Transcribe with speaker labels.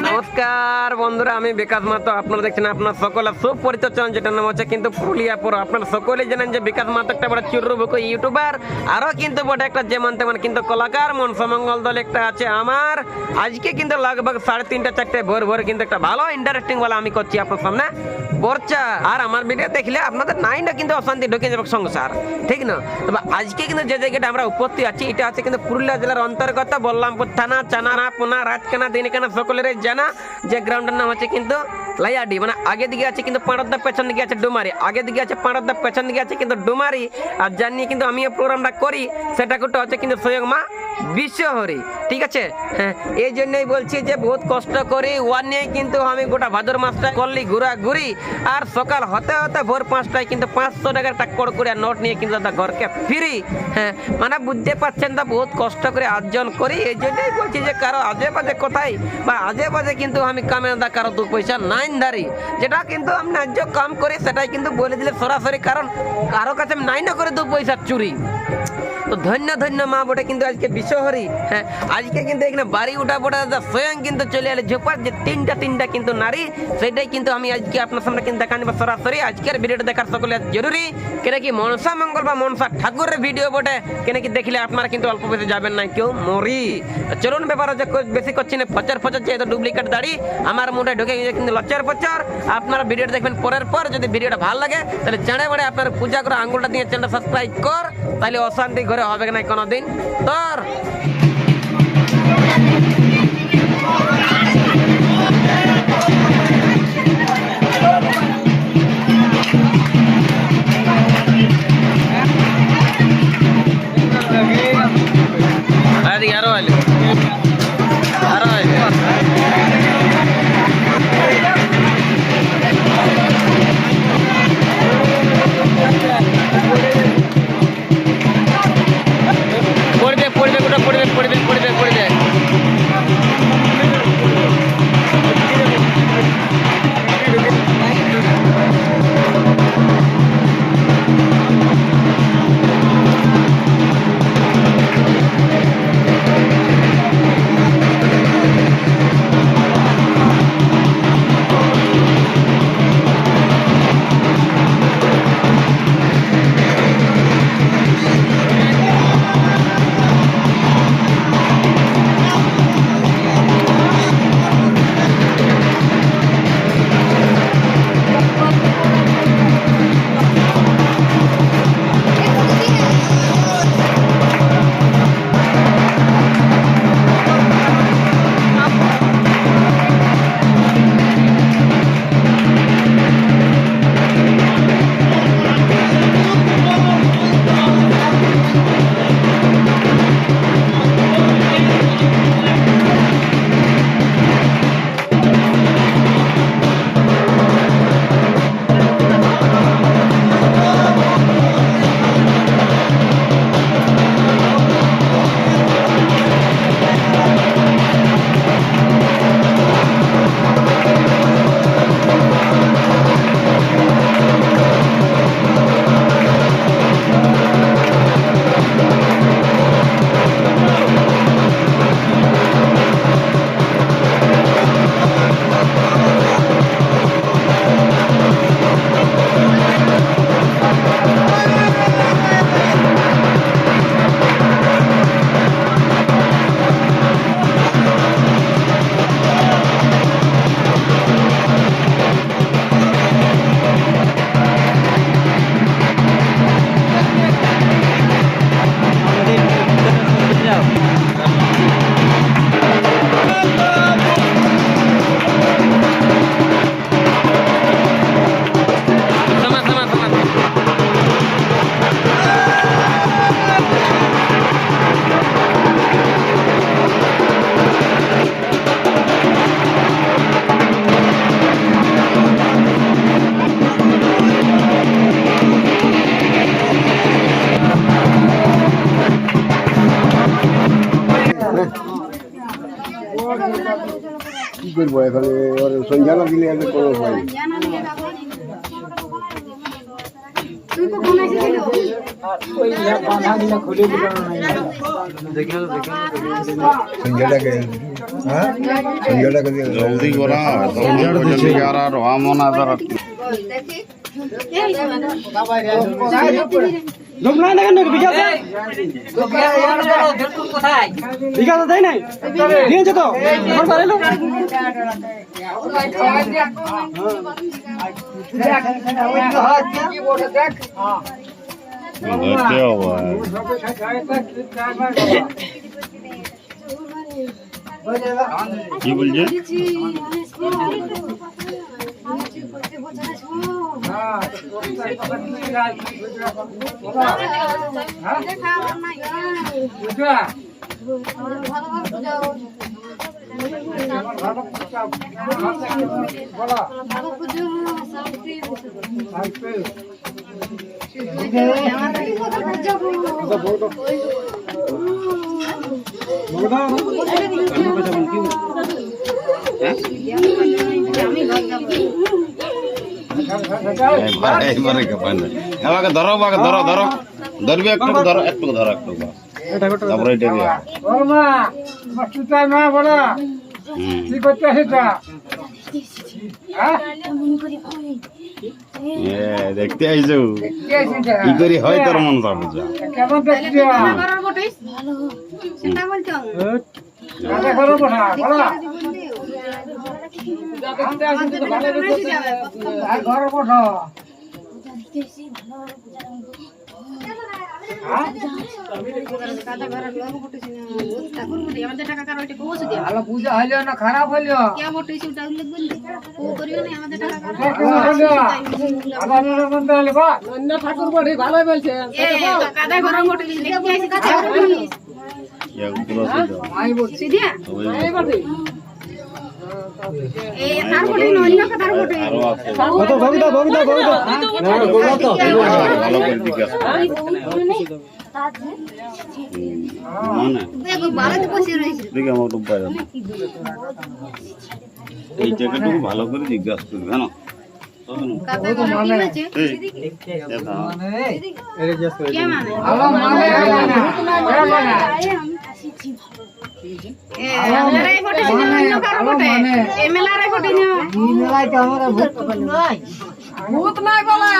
Speaker 1: নমস্কার বন্ধুরা, আমি বিকাশ মাহাতো। আপনারা দেখছেন আপনার সকলের সুপরিচিত চ্যানেল, যেটার নাম হচ্ছে কিন্তু পুরুলিয়া পুরো। আপনারা সকলেই জানেন যে বিকাশ মাহাতো একটা বড় চুরুবুকু ইউটিউবার, আরো কিন্তু বড় একটা যেমন তেমন কিন্তু কলাকার। মনসামঙ্গল দল একটা আছে আমার। আজকে কিন্তু লগভগ 3:30-4 ভোর ভোর কিন্তু একটা ভালো ইন্টারেস্টিং বলা আমি করছি আপনার সামনে বর্চা। আর আমার ভিডিও দেখলে আপনাদের নাইনটা কিন্তু অশান্তি ঢুকে যাবে সংসার, ঠিক না? তবে আজকে কিন্তু যে জায়গাটা আমরা উপস্থিত আছি, এটা আছে কিন্তু পুরুলিয়া জেলার অন্তর্গত বল্লামপুর থানা, চানা পোনা রাজকানা দিনকানা সকলের জানা যে গ্রাউন্ডের নাম হচ্ছে কিন্তু লাইয়াডি। মানে আগে দিকে আছে কিন্তু পাড়াদ্দা, পেছন দিকে আছে ডুমারি। আগে দিকে আছে পাড়াদ্দা, পেছন দিকে আছে কিন্তু ডুমারি। আর জানিয়ে কিন্তু আমি প্রোগ্রামটা করি সেটা করতে হচ্ছে কিন্তু স্বয়ং মা বিশ্বহরি, ঠিক আছে? হ্যাঁ, এই জন্যই বলছি যে বহুত কষ্ট করি। ওয়ান নিয়ে কিন্তু আমি গোটা ভাদর মাসটা করলি ঘুরি। আর সকাল হতে হতে ভোর 5টায় কিন্তু 500 টাকার একটা কড়কুড়িয়া নোট নিয়ে কিন্তু দাদা ঘরকে ফিরি। হ্যাঁ, মানে বুঝতে পারছেন তো, বহুত কষ্ট করে অর্জন করি। এই জন্যই বলছি যে কারো আজে বাজে কোথায় বা আজে বাজে কিন্তু আমি কামে দা কারো 2 পয়সা নাইন ধারি, যেটা কিন্তু আমি ন্যায্য কাম করি সেটাই কিন্তু বলে দিলে সরাসরি, কারণ কারো কাছে নাইনা করে 2 পয়সা চুরি। তো ধন্য ধন্য মা বটে কিন্তু আজকে বিশ্বহরি। হ্যাঁ, আজকে কিন্তু এখানে বাড়ি উঠা পড়া স্বয়ং কিন্তু চলে এলে ঝোপার যে তিনটা কিন্তু নারী, সেটাই কিন্তু আমি আজকে আপনার সামনে কিন্তু দেখা নিব সরাসরি। আজকের ভিডিওটা দেখার সকলে জরুরি, কেন কি মনসা মঙ্গল বা মনসা ঠাকুরের ভিডিও বটে, কেন কি দেখলে আপনারা কিন্তু অল্প বেশি যাবেন না কেউ মরি। চলুন ব্যাপার হচ্ছে বেশি করছি না, ফচার যেহেতু ডুপ্লিকেট দাড়ি আমার মুখে ঢুকে গিয়ে কিন্তু লচ্চার পচার। আপনারা ভিডিওটা দেখবেন পরের পর। যদি ভিডিওটা ভালো লাগে তাহলে চ্যানে বড়ে আপনার পূজা করে আঙুলটা দিয়ে চ্যানেলটা সাবস্ক্রাইব কর, তাহলে অশান্তি ঘরে হবে না কোনোদিন তোর।
Speaker 2: কি করবো এখানে সন্ধ্যা না দিলে আমি কোনো উপায় নেই।
Speaker 3: তুই কখন আসিস?
Speaker 2: সন্ধ্যাটাকে হ্যাঁ সন্ধ্যাটাকে দিয়ে
Speaker 3: জলদি করা জলদি আর হওয়া মন আদার দেখতে হবে কি বলছে এবারে কেপান আমাকে ধরো ধরো ধরো ধরবি একটু ধরো একটু ধরো একটু তারপরে এটা দিয়া দেখতে আইছো কি করি হয় তোর মন তা বুঝা
Speaker 4: পূজা হইলো না খারাপ হইলো ঠাকুর বাড়ি ভালো বলছে
Speaker 3: এই জায়গাটুকু ভালো করে জিজ্ঞাসা করবে হ্যাঁ
Speaker 4: ভূত নাই বলে